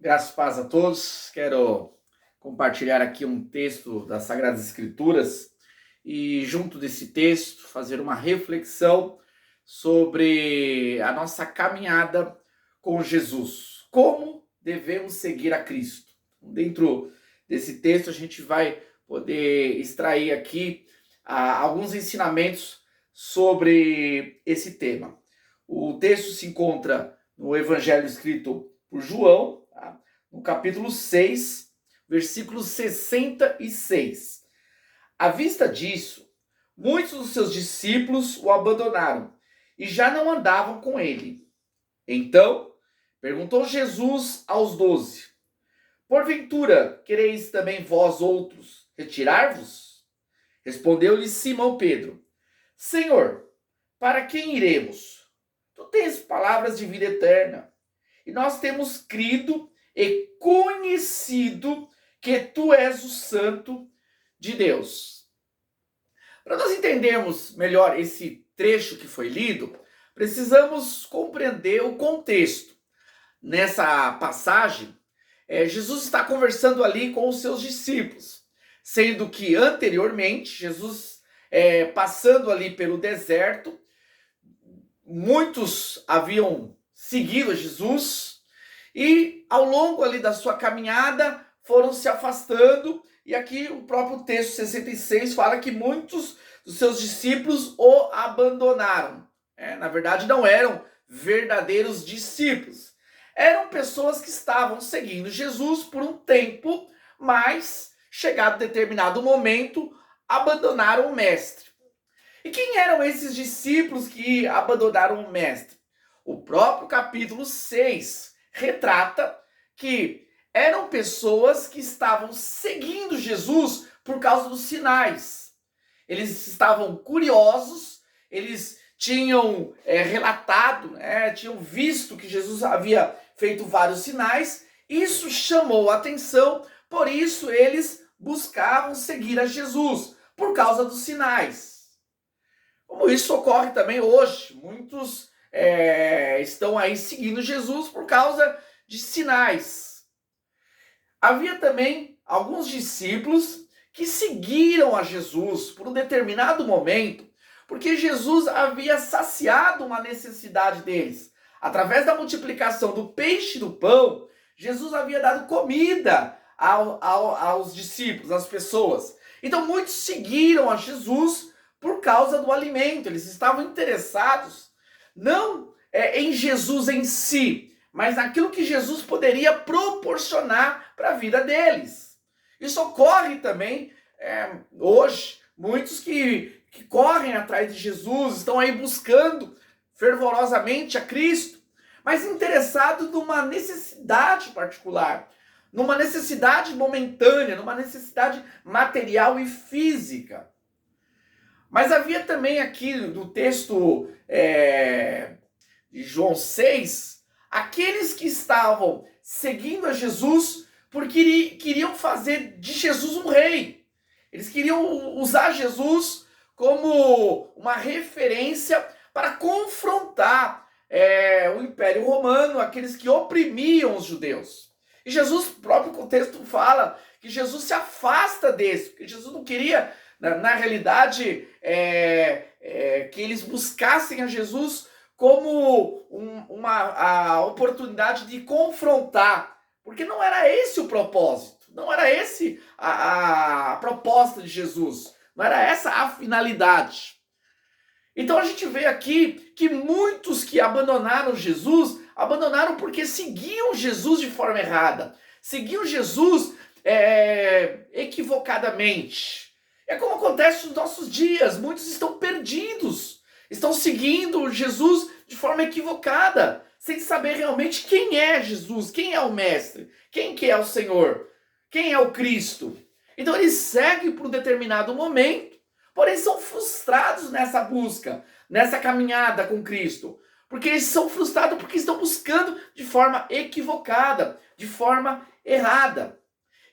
Graças e paz a todos. Quero compartilhar aqui um texto das Sagradas Escrituras e, junto desse texto, fazer uma reflexão sobre a nossa caminhada com Jesus. Como devemos seguir a Cristo? Dentro desse texto, a gente vai poder extrair aqui alguns ensinamentos sobre esse tema. O texto se encontra no Evangelho escrito por João, no capítulo 6, versículo 66. À vista disso, muitos dos seus discípulos o abandonaram e já não andavam com ele. Então, perguntou Jesus aos 12: Porventura, quereis também vós outros retirar-vos? Respondeu-lhe Simão Pedro: Senhor, para quem iremos? Tu tens palavras de vida eterna, e nós temos crido e conhecido que tu és o Santo de Deus. Para nós entendermos melhor esse trecho que foi lido, precisamos compreender o contexto. Nessa passagem, Jesus está conversando ali com os seus discípulos, sendo que anteriormente, Jesus passando ali pelo deserto, muitos haviam seguido Jesus e ao longo ali da sua caminhada foram se afastando, e aqui o próprio texto 66 fala que muitos dos seus discípulos o abandonaram. Na verdade, não eram verdadeiros discípulos. Eram pessoas que estavam seguindo Jesus por um tempo, mas, chegado determinado momento, abandonaram o mestre. E quem eram esses discípulos que abandonaram o mestre? O próprio capítulo 6 retrata que eram pessoas que estavam seguindo Jesus por causa dos sinais. Eles estavam curiosos, eles tinham relatado, tinham visto que Jesus havia feito vários sinais. Isso chamou a atenção, por isso eles buscavam seguir a Jesus, por causa dos sinais. Como isso ocorre também hoje, muitos estão aí seguindo Jesus por causa de sinais. Havia também alguns discípulos que seguiram a Jesus por um determinado momento, porque Jesus havia saciado uma necessidade deles. Através da multiplicação do peixe e do pão, Jesus havia dado comida aos discípulos, às pessoas. Então muitos seguiram a Jesus por causa do alimento. Eles estavam interessados não em Jesus em si, mas naquilo que Jesus poderia proporcionar para a vida deles. Isso ocorre também hoje. Muitos que correm atrás de Jesus, estão aí buscando fervorosamente a Cristo, mas interessados numa necessidade particular, numa necessidade momentânea, numa necessidade material e física. Mas havia também aqui no texto de João 6, aqueles que estavam seguindo a Jesus porque queriam fazer de Jesus um rei. Eles queriam usar Jesus como uma referência para confrontar o Império Romano, aqueles que oprimiam os judeus. E Jesus, o próprio contexto fala que Jesus se afasta desse, porque Jesus não queria, na realidade, que eles buscassem a Jesus como uma oportunidade de confrontar, porque não era esse o propósito, não era esse a proposta de Jesus, não era essa a finalidade. Então a gente vê aqui que muitos que abandonaram Jesus, abandonaram porque seguiam Jesus de forma errada, seguiam Jesus equivocadamente. É como acontece nos nossos dias, muitos estão perdidos, estão seguindo Jesus de forma equivocada, sem saber realmente quem é Jesus, quem é o Mestre, quem que é o Senhor, quem é o Cristo. Então eles seguem por um determinado momento, porém são frustrados nessa busca, nessa caminhada com Cristo, porque eles são frustrados porque estão buscando de forma equivocada, de forma errada.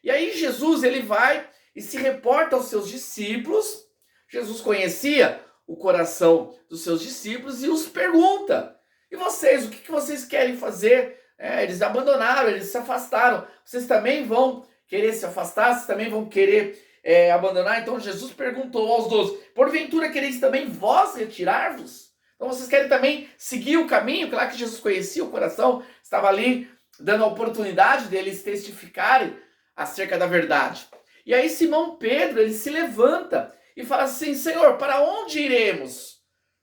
E aí Jesus, ele vai e se reporta aos seus discípulos. Jesus conhecia o coração dos seus discípulos e os pergunta: e vocês, o que vocês querem fazer Eles abandonaram, eles se afastaram. Vocês também vão querer se afastar? Vocês também vão querer abandonar? Então Jesus perguntou aos 12: porventura quereis também vós retirar-vos? Então vocês querem também seguir o caminho? Claro que Jesus conhecia o coração, estava ali dando a oportunidade deles testificarem acerca da verdade. E aí Simão Pedro, ele se levanta e fala assim: Senhor, para onde iremos?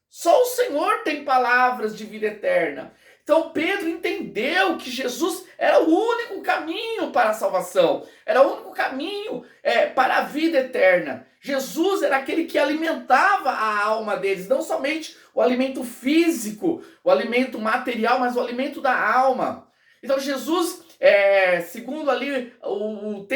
Só o Senhor tem palavras de vida eterna. Então Pedro entendeu que Jesus era o único caminho para a salvação, era o único caminho para a vida eterna. Jesus era aquele que alimentava a alma deles, não somente o alimento físico, o alimento material, mas o alimento da alma. Então Jesus, segundo ali o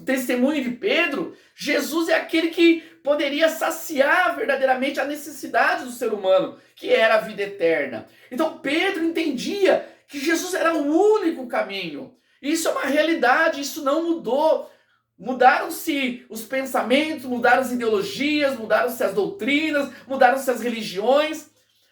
testemunho de Pedro, Jesus é aquele que poderia saciar verdadeiramente a necessidade do ser humano, que era a vida eterna. Então Pedro entendia que Jesus era o único caminho. Isso é uma realidade, isso não mudou. Mudaram-se os pensamentos, mudaram as ideologias, mudaram-se as doutrinas, mudaram-se as religiões,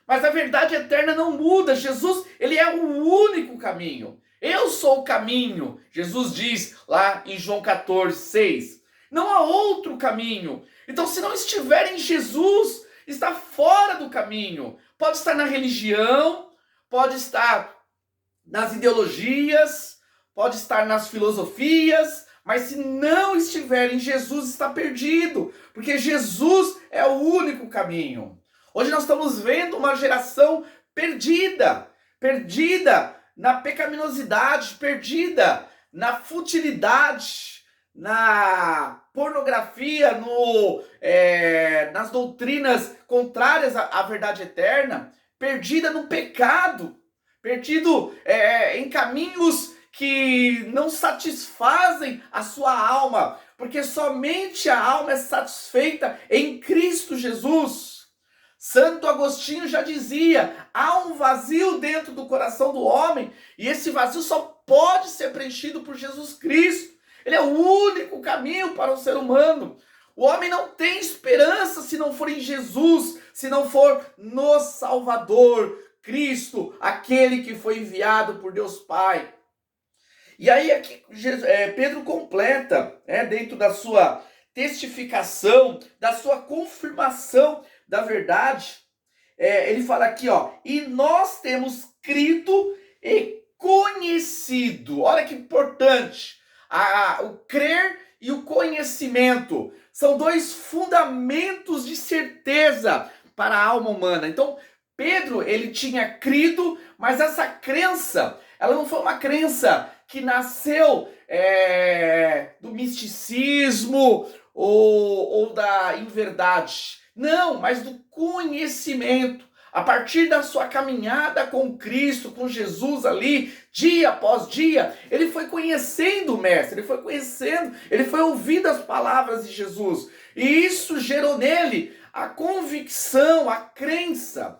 mas a verdade eterna não muda. Jesus, ele é o único caminho. Eu sou o caminho, Jesus diz lá em João 14:6. Não há outro caminho. Então, se não estiver em Jesus, está fora do caminho. Pode estar na religião, pode estar nas ideologias, pode estar nas filosofias, mas se não estiver em Jesus, está perdido, porque Jesus é o único caminho. Hoje nós estamos vendo uma geração perdida na pecaminosidade, perdida na futilidade, na pornografia, nas doutrinas contrárias à verdade eterna, perdida no pecado, perdido em caminhos que não satisfazem a sua alma, porque somente a alma é satisfeita em Cristo Jesus. Santo Agostinho já dizia: há um vazio dentro do coração do homem, e esse vazio só pode ser preenchido por Jesus Cristo. Ele é o único caminho para o ser humano. O homem não tem esperança se não for em Jesus, se não for no Salvador, Cristo, aquele que foi enviado por Deus Pai. E aí aqui Pedro completa, dentro da sua testificação, da sua confirmação da verdade, ele fala aqui, e nós temos crido e conhecido. Olha que importante, o crer e o conhecimento são dois fundamentos de certeza para a alma humana. Então Pedro, ele tinha crido, mas essa crença, ela não foi uma crença que nasceu do misticismo ou da inverdade. Não, mas do conhecimento. A partir da sua caminhada com Cristo, com Jesus ali, dia após dia, ele foi conhecendo o Mestre, ele foi ouvindo as palavras de Jesus. E isso gerou nele a convicção, a crença.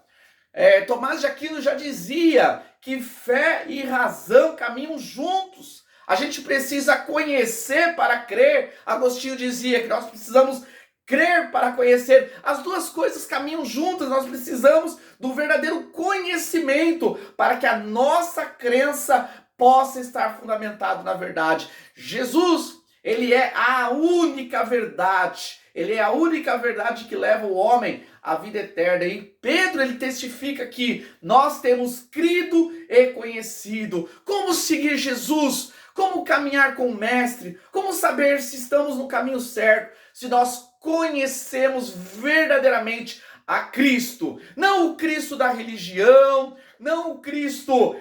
Tomás de Aquino já dizia que fé e razão caminham juntos. A gente precisa conhecer para crer. Agostinho dizia que nós precisamos crer para conhecer. As duas coisas caminham juntas. Nós precisamos do verdadeiro conhecimento para que a nossa crença possa estar fundamentada na verdade. Jesus, ele é a única verdade. Ele é a única verdade que leva o homem à vida eterna. E Pedro, ele testifica que nós temos crido e conhecido. Como seguir Jesus? Como caminhar com o Mestre? Como saber se estamos no caminho certo? Se nós conhecemos verdadeiramente a Cristo. Não o Cristo da religião, não o Cristo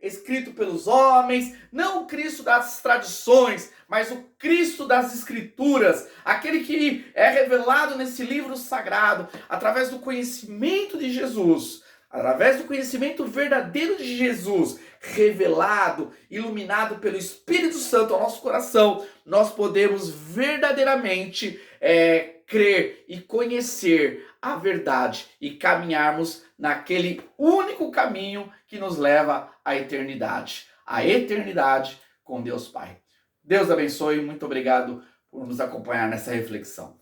escrito pelos homens, não o Cristo das tradições, mas o Cristo das Escrituras, aquele que é revelado nesse livro sagrado, através do conhecimento de Jesus, através do conhecimento verdadeiro de Jesus, revelado, iluminado pelo Espírito Santo ao nosso coração, nós podemos verdadeiramente crer e conhecer a verdade e caminharmos naquele único caminho que nos leva à eternidade. A eternidade com Deus Pai. Deus abençoe, muito obrigado por nos acompanhar nessa reflexão.